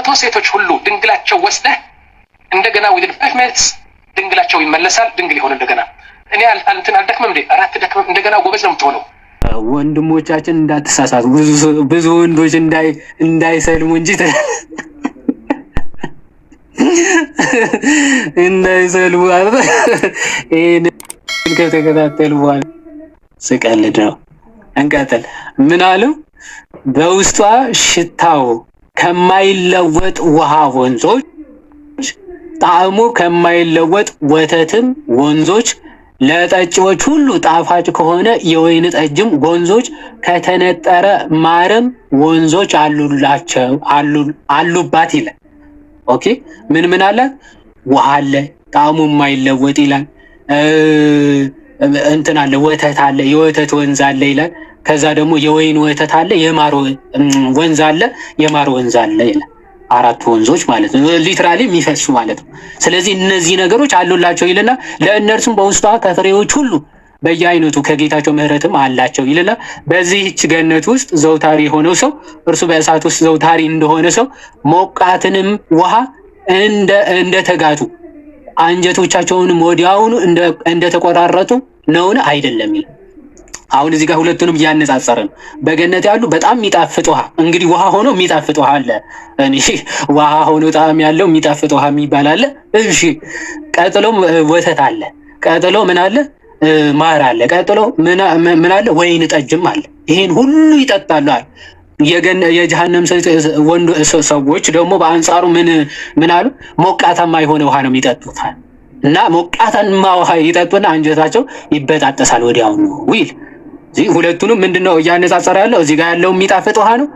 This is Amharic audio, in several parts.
100 ሴቶች ሁሉ ድንግላቸው ወስደህ እንደገና within 5 minutes ድንግላቸው ይመለሳል። ድንግል ይሆን እንደገና እኔ እንትን አልደክመም እንዴ? አራት ደክመም እንደገና ጎበዝ ነው የምትሆነው። ወንድሞቻችን እንዳትሳሳቱ፣ ብዙ ወንዶች እንዳይሰልሙ እንጂ እንዳይሰልሙ አይደል? ይሄን ከተከታተሉ በኋላ ስቀልድ ነው። እንቀጥል። ምን አሉ? በውስጧ ሽታው ከማይለወጥ ውሃ ወንዞች፣ ጣዕሙ ከማይለወጥ ወተትም ወንዞች፣ ለጠጪዎች ሁሉ ጣፋጭ ከሆነ የወይን ጠጅም ወንዞች፣ ከተነጠረ ማርም ወንዞች አሉባት ይላል። ኦኬ ምን አላት? ውሃ አለ፣ ጣዕሙ የማይለወጥ ይላል። እንትን አለ፣ ወተት አለ፣ የወተት ወንዝ አለ ይላል። ከዛ ደግሞ የወይን ወተት አለ፣ የማር ወንዝ አለ፣ የማር ወንዝ አለ ይላል። አራት ወንዞች ማለት ነው፣ ሊትራሊ የሚፈሱ ማለት ነው። ስለዚህ እነዚህ ነገሮች አሉላቸው ይልና ለእነርሱም በውስጧ ከፍሬዎች ሁሉ በየአይነቱ ከጌታቸው ምሕረትም አላቸው ይልና በዚህች ገነት ውስጥ ዘውታሪ የሆነው ሰው እርሱ በእሳት ውስጥ ዘውታሪ እንደሆነ ሰው ሞቃትንም ውሃ እንደተጋቱ አንጀቶቻቸውንም ወዲያውኑ እንደተቆራረጡ ነውን? አይደለም ይላል። አሁን እዚህ ጋር ሁለቱንም እያነጻጸረ ነው። በገነት ያሉ በጣም የሚጣፍጥ ውሃ፣ እንግዲህ ውሃ ሆኖ የሚጣፍጥ ውሃ አለ። እኔ ውሃ ሆኖ ጣዕም ያለው የሚጣፍጥ ውሃ የሚባል አለ። እሺ፣ ቀጥሎ ወተት አለ። ቀጥሎ ምን አለ? ማር አለ። ቀጥሎ ምን አለ? ወይን ጠጅም አለ። ይሄን ሁሉ ይጠጣሉ። የጀሃነም ሰዎች ደግሞ በአንጻሩ ምን አሉ? ሞቃታማ የሆነ ውሃ ነው የሚጠጡት እና ሞቃታማ ውሃ ይጠጡና አንጀታቸው ይበጣጠሳል ወዲያውኑ ዊል እዚህ ሁለቱንም ምንድነው እያነጻጸረ ያለው? እዚህ ጋር ያለው የሚጣፍጥ ውሃ ነው፣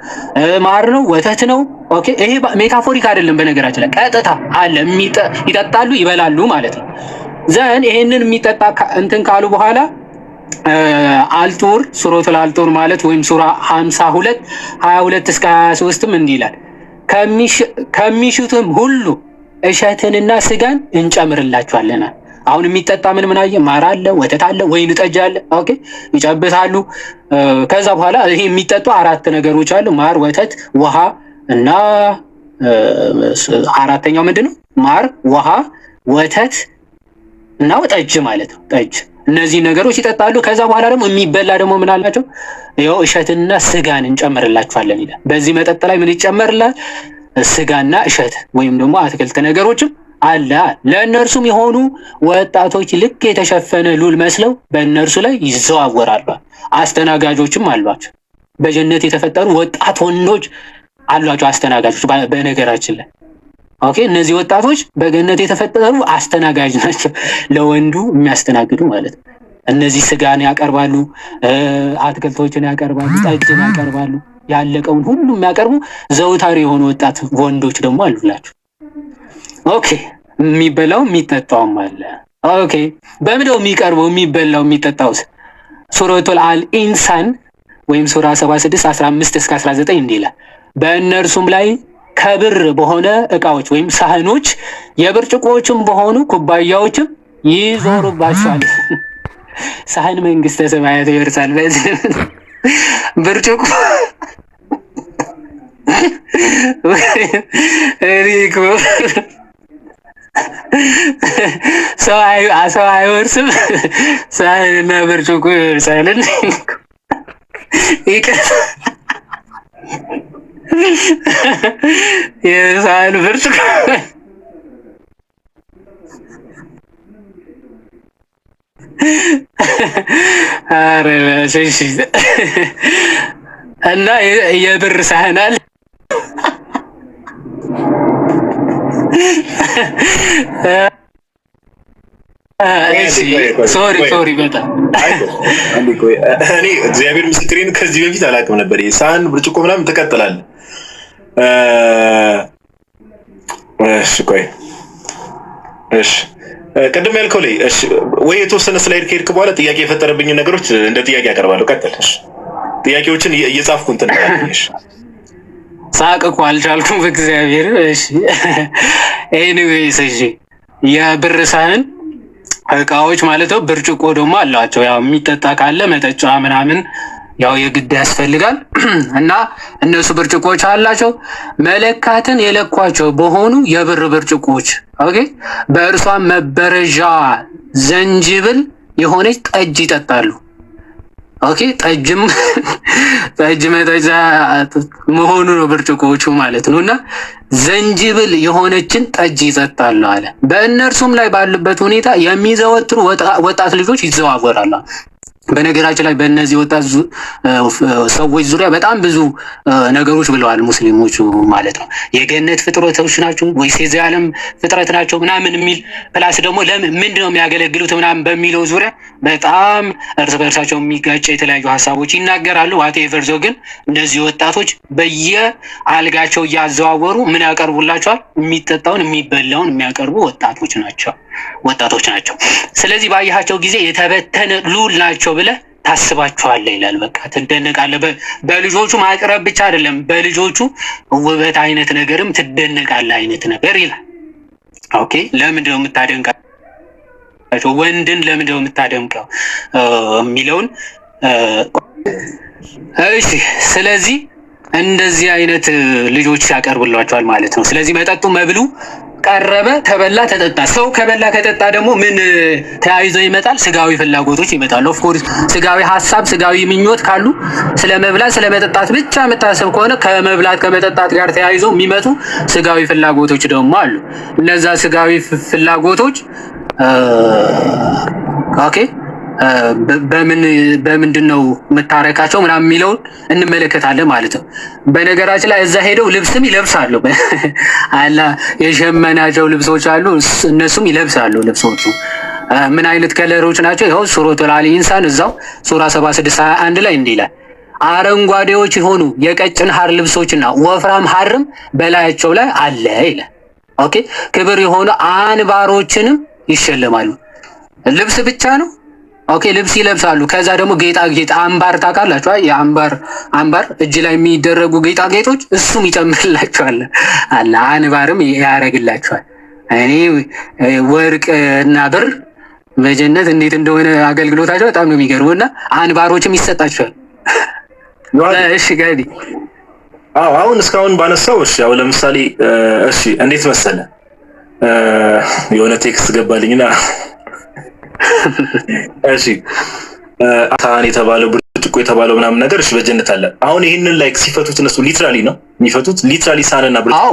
ማር ነው፣ ወተት ነው። ኦኬ ይሄ ሜታፎሪክ አይደለም። በነገራችን ላይ ቀጥታ አለ፣ ይጠጣሉ፣ ይበላሉ ማለት ነው። ዘን ይሄንን የሚጠጣ እንትን ካሉ በኋላ አልጡር ሱረቱል አልጡር ማለት ወይም ሱራ 52 22 እስከ 23ም እንዲህ ይላል፣ ከሚሹትም ሁሉ እሸትንና ስጋን እንጨምርላችኋለን። አሁን የሚጠጣ ምን አየ? ማር አለ፣ ወተት አለ፣ ወይን ጠጅ አለ። ኦኬ ይጨብታሉ። ከዛ በኋላ ይሄ የሚጠጡ አራት ነገሮች አሉ፣ ማር፣ ወተት፣ ውሃ እና አራተኛው ምንድነው? ማር፣ ውሃ፣ ወተት እና ጠጅ ማለት ነው። ጠጅ እነዚህ ነገሮች ይጠጣሉ። ከዛ በኋላ ደግሞ የሚበላ ደግሞ ምን አላቸው? ይኸው እሸትና ስጋን እንጨምርላችኋለን ይላል። በዚህ መጠጥ ላይ ምን ይጨመርላል? ስጋና እሸት ወይም ደግሞ አትክልት ነገሮችም አለ። ለእነርሱም የሆኑ ወጣቶች ልክ የተሸፈነ ሉል መስለው በእነርሱ ላይ ይዘዋወራሉ። አስተናጋጆችም አሏቸው። በጀነት የተፈጠሩ ወጣት ወንዶች አሏቸው አስተናጋጆች። በነገራችን ላይ ኦኬ እነዚህ ወጣቶች በገነት የተፈጠሩ አስተናጋጅ ናቸው፣ ለወንዱ የሚያስተናግዱ ማለት ነው። እነዚህ ስጋን ያቀርባሉ፣ አትክልቶችን ያቀርባሉ፣ ጠጅን ያቀርባሉ። ያለቀውን ሁሉ የሚያቀርቡ ዘውታሪ የሆኑ ወጣት ወንዶች ደግሞ አሉላቸው። ኦኬ የሚበላው የሚጠጣውም አለ። ኦኬ በምንድነው የሚቀርበው? የሚበላው የሚጠጣውስ? ሱረቱል አልኢንሳን ወይም ሱራ 76 15 እስከ 19 እንዲህ ይላል፣ በእነርሱም ላይ ከብር በሆነ እቃዎች ወይም ሳህኖች የብርጭቆዎችም በሆኑ ኩባያዎችም ይዞሩባቸዋል። ሳህን መንግስተ ሰማያት ይወርሳል። ብርጭቆ ሪኮ ሰው አይወርስም፣ ሳህንና ብርጭቆ ይወርሳል። የሳህን ብርጭቆ አረ እሺ እና የብር ሳህን አለ። ሶሪ በጣም እኔ እግዚአብሔር ምስክሬን ከዚህ በፊት አላውቅም ነበር። ሳህን ብርጭቆ ምናምን ትቀጥላለህ። እሺ ቅድም ያልከው ላይ እሺ ወይ የተወሰነ ስላይድ ከሄድክ በኋላ ጥያቄ የፈጠረብኝ ነገሮች እንደ ጥያቄ አቀርባለሁ። ቀጥል። እሺ ጥያቄዎችን እየጻፍኩ እንትን እሺ ሳቅ እኮ አልቻልኩም በእግዚአብሔር። እሺ ኤኒዌይስ እሺ የብር ሳህን እቃዎች ማለት ነው። ብርጭቆ ደግሞ አላቸው። ያው የሚጠጣ ካለ መጠጫ ምናምን ያው የግድ ያስፈልጋል እና እነሱ ብርጭቆች አላቸው። መለካትን የለኳቸው በሆኑ የብር ብርጭቆች ኦኬ። በእርሷም መበረዣ ዘንጅብል የሆነች ጠጅ ይጠጣሉ። ኦኬ ጠጅም ጠጅ መጠጫ መሆኑ ነው ብርጭቆቹ ማለት ነው። እና ዘንጅብል የሆነችን ጠጅ ይጠጣሉ አለ። በእነርሱም ላይ ባሉበት ሁኔታ የሚዘወትሩ ወጣት ልጆች ይዘዋወራሉ። በነገራችን ላይ በእነዚህ ወጣት ሰዎች ዙሪያ በጣም ብዙ ነገሮች ብለዋል ሙስሊሞቹ ማለት ነው። የገነት ፍጥረቶች ናቸው ወይስ የዚህ ዓለም ፍጥረት ናቸው ምናምን የሚል ፕላስ ደግሞ ምንድን ነው የሚያገለግሉት ምናምን በሚለው ዙሪያ በጣም እርስ በእርሳቸው የሚጋጭ የተለያዩ ሀሳቦች ይናገራሉ። ዋቴቨር ዞ ግን እነዚህ ወጣቶች በየአልጋቸው እያዘዋወሩ ምን ያቀርቡላቸዋል? የሚጠጣውን የሚበላውን የሚያቀርቡ ወጣቶች ናቸው። ስለዚህ ባየሃቸው ጊዜ የተበተነ ሉል ናቸው ብለህ ታስባቸዋለህ ይላል። በቃ ትደነቃለህ። በልጆቹ ማቅረብ ብቻ አይደለም፣ በልጆቹ ውበት አይነት ነገርም ትደነቃለህ አይነት ነገር ይላል። ኦኬ ለምንድን ነው የምታደንቃቸው? ወንድን ለምንድን ነው የምታደንቀው የሚለውን እሺ። ስለዚህ እንደዚህ አይነት ልጆች ያቀርብላቸዋል ማለት ነው። ስለዚህ መጠጡ መብሉ ቀረበ፣ ተበላ፣ ተጠጣ። ሰው ከበላ ከጠጣ ደግሞ ምን ተያይዞ ይመጣል? ስጋዊ ፍላጎቶች ይመጣሉ። ኦፍ ኮርስ ስጋዊ ሀሳብ፣ ስጋዊ ምኞት ካሉ ስለ መብላት ስለ መጠጣት ብቻ የምታስብ ከሆነ ከመብላት ከመጠጣት ጋር ተያይዞ የሚመጡ ስጋዊ ፍላጎቶች ደግሞ አሉ። እነዛ ስጋዊ ፍላጎቶች ኦኬ በምንድን ነው የምታረካቸው ምናምን የሚለውን እንመለከታለን ማለት ነው። በነገራችን ላይ እዛ ሄደው ልብስም ይለብሳሉ። አላ የሸመናቸው ልብሶች አሉ፣ እነሱም ይለብሳሉ። ልብሶቹ ምን አይነት ከለሮች ናቸው? ይኸው ሱረቱል አሊ ኢንሳን እዛው ሱራ 76:21 ላይ እንዲህ ይላል፣ አረንጓዴዎች የሆኑ የቀጭን ሐር ልብሶችና ወፍራም ሐርም በላያቸው ላይ አለ ይላል። ኦኬ ክብር የሆኑ አንባሮችንም ይሸለማሉ። ልብስ ብቻ ነው? ኦኬ ልብስ ይለብሳሉ። ከዛ ደግሞ ጌጣጌጥ አምባር ታውቃላችሁ? አምባር እጅ ላይ የሚደረጉ ጌጣጌጦች እሱም ይጨምርላቸዋል አለ። አንባርም ያደርግላቸዋል። እኔ ወርቅ እና ብር በጀነት እንዴት እንደሆነ አገልግሎታቸው በጣም ነው የሚገርመው። እና አንባሮችም ይሰጣቸዋል። እሺ ጋዲ አሁን እስካሁን ባነሳው እሺ፣ ያው ለምሳሌ እሺ እንዴት መሰለ የሆነ ቴክስት ገባልኝና እሺ ሳህን የተባለው ብርጭቆ የተባለው ምናምን ነገር እሺ በጀነት አለ። አሁን ይሄንን ላይክ ሲፈቱት እነሱ ሊትራሊ ነው የሚፈቱት። ሊትራሊ ሳህንና ብርጭቆ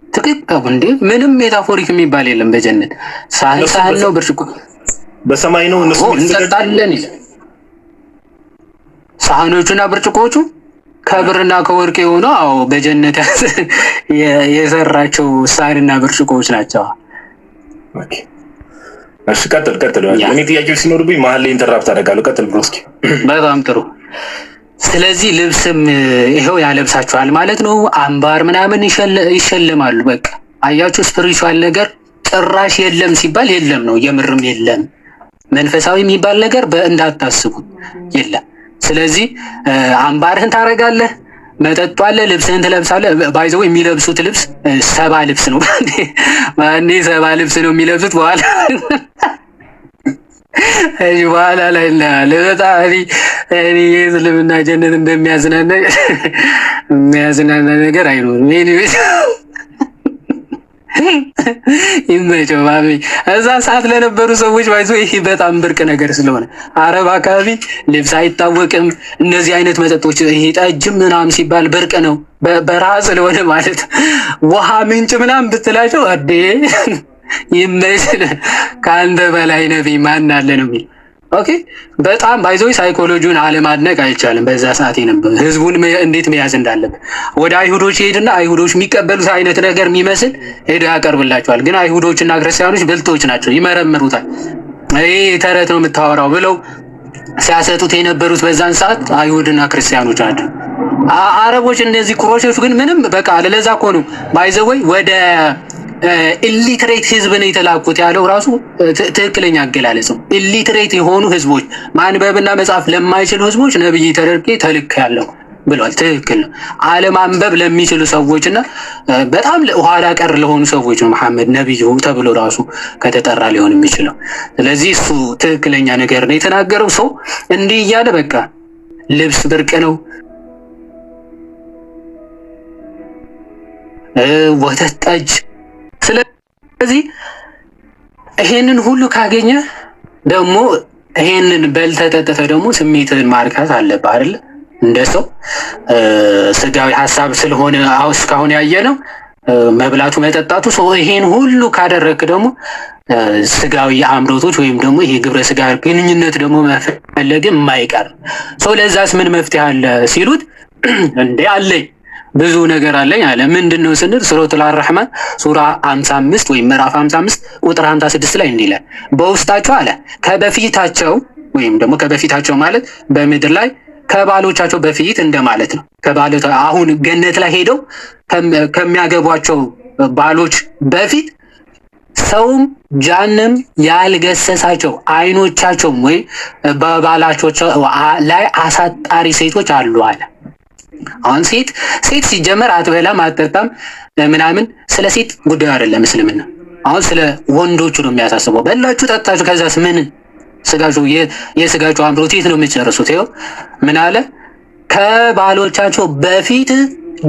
ትክክል እንዴ? ምንም ሜታፎሪክ የሚባል የለም በጀነት። ሳህን ነው፣ ብርጭቆ በሰማይ ነው። እነሱ እንጠጣለን ይላል። ሳህኖቹና ብርጭቆቹ ከብርና ከወርቅ የሆኑ በጀነት የሰራቸው ሳህንና ብርጭቆዎች ናቸው። ኦኬ እሺ ቀጥል። እኔ ጥያቄዎች ሲኖርብኝ መሀል ላይ ኢንተራፕት አደርጋለሁ። ቀጥል ብሎ እስኪ። በጣም ጥሩ። ስለዚህ ልብስም ይኸው ያለብሳቸዋል ማለት ነው። አምባር ምናምን ይሸልማሉ። በቃ አያችሁ፣ ስፒሪቹዋል ነገር ጭራሽ የለም ሲባል የለም ነው፣ የምርም የለም። መንፈሳዊ የሚባል ነገር እንዳታስቡት የለም። ስለዚህ አምባርህን ታረጋለህ፣ መጠጡ አለ፣ ልብስህን ትለብሳለህ። ባይዘው የሚለብሱት ልብስ 70 ልብስ ነው። ማን 70 ልብስ ነው የሚለብሱት? በኋላ ላይ ለበጣ እኔ የእስልምና ጀነት የሚያዝናና ነገር አይኖርም። ይመቸው ባቢ። እዛ ሰዓት ለነበሩ ሰዎች ባይዞ ይሄ በጣም ብርቅ ነገር ስለሆነ አረብ አካባቢ ልብስ አይታወቅም። እነዚህ አይነት መጠጦች ይሄ ጠጅም ምናምን ሲባል ብርቅ ነው፣ በረሃ ስለሆነ ማለት ውሃ ምንጭ ምናምን ብትላቸው አዴ ይመችል ከአንተ በላይ ነብይ ማን አለ ነው የሚል። ኦኬ በጣም ባይዞ ሳይኮሎጂውን አለማድነቅ አይቻልም። በዛ ሰዓት የነበረ ህዝቡን እንዴት መያዝ እንዳለበት ወደ አይሁዶች ሄድና አይሁዶች የሚቀበሉት አይነት ነገር የሚመስል ሄዶ ያቀርብላቸዋል። ግን አይሁዶችና ክርስቲያኖች ብልጦች ናቸው፣ ይመረምሩታል። ይሄ ተረት ነው የምታወራው ብለው ሲያሰጡት የነበሩት በዛን ሰዓት አይሁድና ክርስቲያኖች ናቸው። አረቦች እንደዚህ ቁሮሾች ግን ምንም በቃ ለዛ እኮ ነው ባይዘወይ ወደ ኢሊትሬት ህዝብ ነው የተላኩት ያለው ራሱ ትክክለኛ አገላለጽ ነው። ኢሊትሬት የሆኑ ህዝቦች፣ ማንበብና መጻፍ ለማይችሉ ህዝቦች ነብይ ተደርጌ ተልክ ያለው ብሏል። ትክክል ነው። አለማንበብ ለሚችሉ ሰዎችና በጣም ኋላ ቀር ለሆኑ ሰዎች ነው መሐመድ ነብዩ ተብሎ ራሱ ከተጠራ ሊሆን የሚችለው። ስለዚህ እሱ ትክክለኛ ነገር ነው የተናገረው። ሰው እንዲህ እያለ በቃ ልብስ ብርቅ ነው፣ ወተት፣ ጠጅ። ስለዚህ ይሄንን ሁሉ ካገኘ ደግሞ ይሄንን በልተህ ጠጥተህ ደግሞ ስሜትህን ማርካት አለብህ አይደል? እንደ ሰው ስጋዊ ሀሳብ ስለሆነ እስካሁን ያየነው መብላቱ መጠጣቱ። ይሄን ሁሉ ካደረክ ደግሞ ስጋዊ አምሮቶች ወይም ደግሞ ይሄ ግብረ ስጋ ግንኙነት ደግሞ መፈለግ የማይቀር ሰው። ለዛስ ምን መፍትሄ አለ ሲሉት እንዴ አለኝ ብዙ ነገር አለኝ አለ። ምንድነው ስንል ሱረቱል አርህማን ሱራ 55 ወይም ምዕራፍ 55 ቁጥር 56 ላይ እንዲህ ይላል፣ በውስጣቸው አለ ከበፊታቸው ወይም ደግሞ ከበፊታቸው ማለት በምድር ላይ ከባሎቻቸው በፊት እንደማለት ነው። አሁን ገነት ላይ ሄደው ከሚያገቧቸው ባሎች በፊት ሰውም ጃንም ያልገሰሳቸው አይኖቻቸውም ወይ በባላቸው ላይ አሳጣሪ ሴቶች አሉ አለ። አሁን ሴት ሲጀመር አትበላም አትጠጣም ምናምን፣ ስለ ሴት ጉዳዩ አይደለም እስልምና። አሁን ስለ ወንዶቹ ነው የሚያሳስበው። በላችሁ ጠጣችሁ፣ ከዛስ ምን ስጋቸው የስጋቸው አምሮት የት ነው የሚጨርሱት? ይኸው ምን አለ ከባሎቻቸው በፊት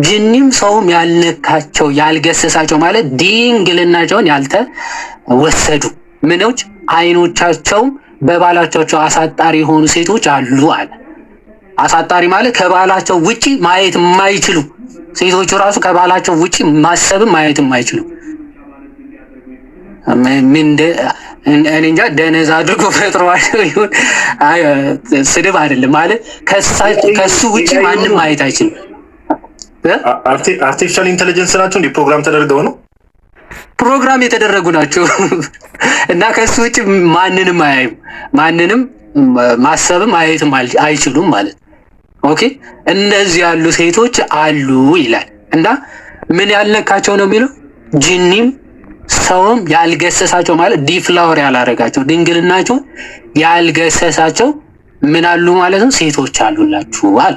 ጅኒም ሰውም ያልነካቸው ያልገሰሳቸው ማለት ድንግልናቸውን ያልተወሰዱ ምኖች አይኖቻቸውም በባላቸው አሳጣሪ የሆኑ ሴቶች አሉ አለ። አሳጣሪ ማለት ከባላቸው ውጪ ማየት የማይችሉ ሴቶቹ ራሱ ከባላቸው ውጪ ማሰብም ማየት የማይችሉ እኔ እንጃ ደነዝ አድርጎ ፈጥሯቸው ይሁን ስድብ አይደለም ማለት ከሱ ውጪ ማንም ማየት አይችልም። አርቲፊሻል ኢንተለጀንስ ናቸው እንዴ? ፕሮግራም ተደርገው ነው ፕሮግራም የተደረጉ ናቸው እና ከሱ ውጪ ማንንም አያዩም፣ ማንንም ማሰብም ማየትም አይችሉም ማለት። ኦኬ እነዚህ ያሉ ሴቶች አሉ ይላል እና ምን ያልነካቸው ነው የሚለው ጂኒም ሰውም ያልገሰሳቸው ማለት ዲፍላወር ያላረጋቸው ድንግልናቸው ያልገሰሳቸው ምን አሉ ማለት ነው ሴቶች አሉላችሁ አለ።